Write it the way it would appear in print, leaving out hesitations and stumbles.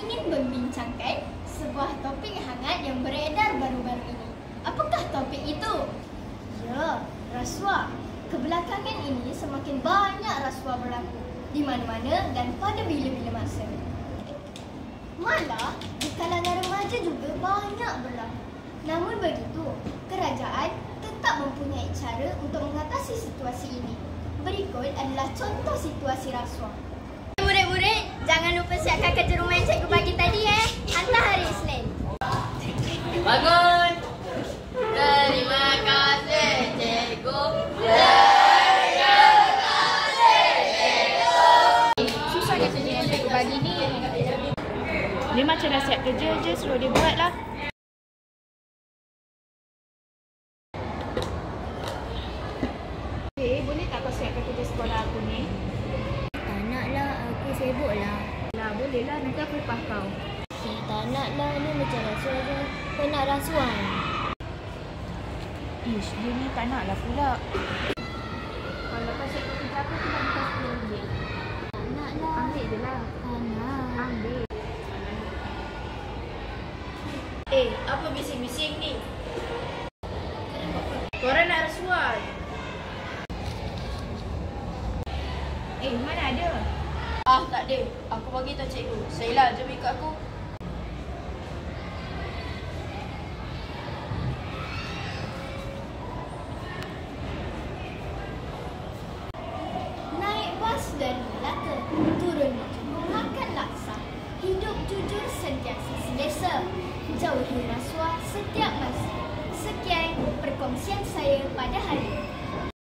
ingin membincangkan sebuah topik hangat yang beredar baru-baru ini. Apakah topik itu? Ya, rasuah. Kebelakangan ini semakin banyak rasuah berlaku di mana-mana dan pada bila-bila masa. Malah di kalangan remaja juga banyak berlaku. Namun begitu, kerajaan tetap mempunyai cara untuk mengatasi situasi ini. Berikut adalah contoh situasi rasuah. Murid-murid, jangan lupa siapkan kerja rumah yang cikgu bagi tadi hantar hari Isnin. Bangun! Terima kasih cikgu. Susahnya kerja yang cikgu bagi ni. Dia macam dah siap kerja je, suruh dia buat lah. Boleh tak kau siapkan kerja sekolah aku ni? Tak nak lah, aku sibuk lah. Lah, boleh lah, nanti aku lepas kau. Tak nak lah, ni macam rasuah je. Kau nak rasuah? Ish, dia ni tak nak lah pula. Kalau kau siapkan kerja aku, aku nak kau RM10. Tak nak lah. Ambil je lah. Tak nak. Ambil. Apa bising-bising ni? Korang nak rasuah? Mana ada? Tak ada. Aku bagi tahu cikgu. Sailah, jom ikut aku. Naik bas dari Melaka, turun makan laksa. Hidup jujur sentiasa selesa. Jauhi rasuah setiap masa. Sekian perkongsian